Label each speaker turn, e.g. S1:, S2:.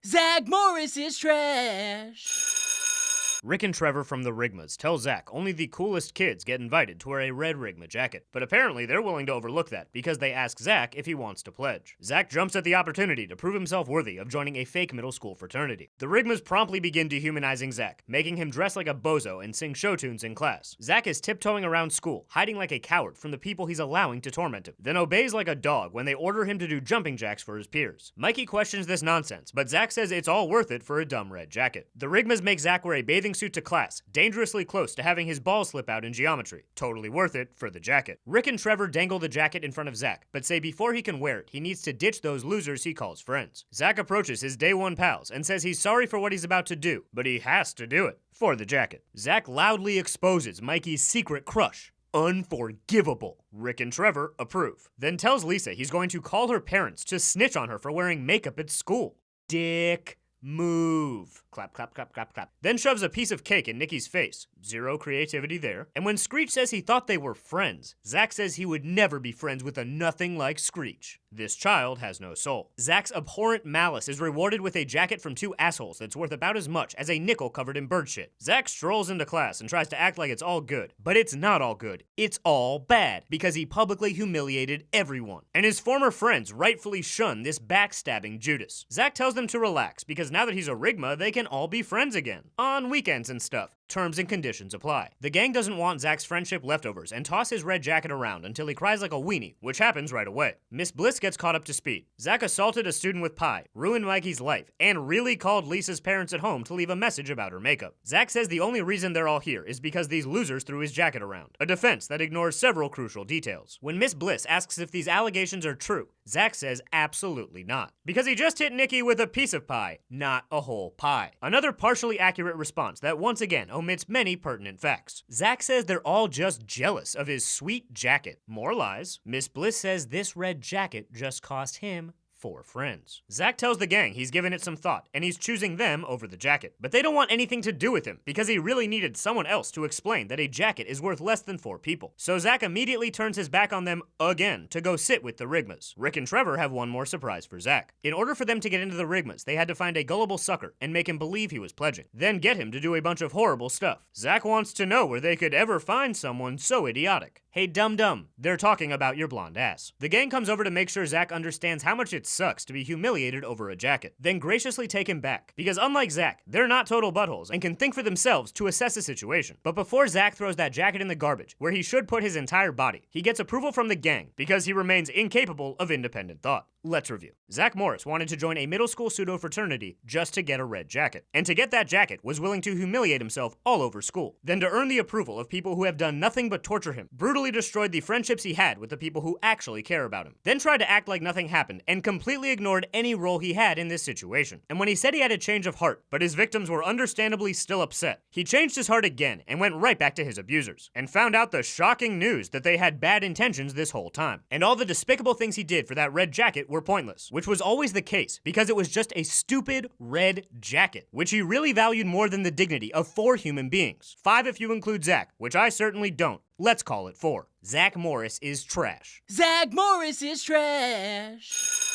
S1: Zack Morris is trash.
S2: Rick and Trevor from the Rigmas tell Zack only the coolest kids get invited to wear a red Rigma jacket, but apparently they're willing to overlook that because they ask Zack if he wants to pledge. Zack jumps at the opportunity to prove himself worthy of joining a fake middle school fraternity. The Rigmas promptly begin dehumanizing Zack, making him dress like a bozo and sing show tunes in class. Zack is tiptoeing around school, hiding like a coward from the people he's allowing to torment him, then obeys like a dog when they order him to do jumping jacks for his peers. Mikey questions this nonsense, but Zack says it's all worth it for a dumb red jacket. The Rigmas make Zack wear a bathing suit to class, dangerously close to having his balls slip out in geometry. Totally worth it for the jacket. Rick and Trevor dangle the jacket in front of Zack, but say before he can wear it, he needs to ditch those losers he calls friends. Zack approaches his day one pals and says he's sorry for what he's about to do, but he has to do it for the jacket. Zack loudly exposes Mikey's secret crush. Unforgivable. Rick and Trevor approve. Then tells Lisa he's going to call her parents to snitch on her for wearing makeup at school. Dick move. Clap, clap, clap, clap, clap. Then shoves a piece of cake in Nikki's face. Zero creativity there. And when Screech says he thought they were friends, Zack says he would never be friends with a nothing like Screech. This child has no soul. Zack's abhorrent malice is rewarded with a jacket from two assholes that's worth about as much as a nickel covered in bird shit. Zack strolls into class and tries to act like it's all good, but it's not all good. It's all bad, because he publicly humiliated everyone. And his former friends rightfully shun this backstabbing Judas. Zack tells them to relax, because now that he's a Rigma, they can all be friends again. On weekends and stuff. Terms and conditions apply. The gang doesn't want Zack's friendship leftovers and toss his red jacket around until he cries like a weenie, which happens right away. Miss Bliss gets caught up to speed. Zack assaulted a student with pie, ruined Mikey's life, and really called Lisa's parents at home to leave a message about her makeup. Zack says the only reason they're all here is because these losers threw his jacket around, a defense that ignores several crucial details. When Miss Bliss asks if these allegations are true, Zack says absolutely not, because he just hit Nikki with a piece of pie, not a whole pie. Another partially accurate response that once again omits many pertinent facts. Zack says they're all just jealous of his sweet jacket. More lies. Miss Bliss says this red jacket just cost him 4 friends. Zack tells the gang he's given it some thought, and he's choosing them over the jacket. But they don't want anything to do with him, because he really needed someone else to explain that a jacket is worth less than 4 people. So Zack immediately turns his back on them again to go sit with the Rigmas. Rick and Trevor have one more surprise for Zack. In order for them to get into the Rigmas, they had to find a gullible sucker and make him believe he was pledging, then get him to do a bunch of horrible stuff. Zack wants to know where they could ever find someone so idiotic. Hey dum-dum, they're talking about your blonde ass. The gang comes over to make sure Zack understands how much it sucks to be humiliated over a jacket, then graciously take him back, because unlike Zack, they're not total buttholes and can think for themselves to assess the situation. But before Zack throws that jacket in the garbage, where he should put his entire body, he gets approval from the gang, because he remains incapable of independent thought. Let's review. Zack Morris wanted to join a middle school pseudo-fraternity just to get a red jacket, and to get that jacket was willing to humiliate himself all over school. Then to earn the approval of people who have done nothing but torture him, brutally destroyed the friendships he had with the people who actually care about him. Then tried to act like nothing happened, and completely ignored any role he had in this situation. And when he said he had a change of heart, but his victims were understandably still upset, he changed his heart again and went right back to his abusers, and found out the shocking news that they had bad intentions this whole time. And all the despicable things he did for that red jacket were pointless, which was always the case, because it was just a stupid red jacket, which he really valued more than the dignity of 4 human beings. 5 if you include Zack, which I certainly don't. Let's call it 4. Zack Morris is trash.
S1: Zack Morris is trash.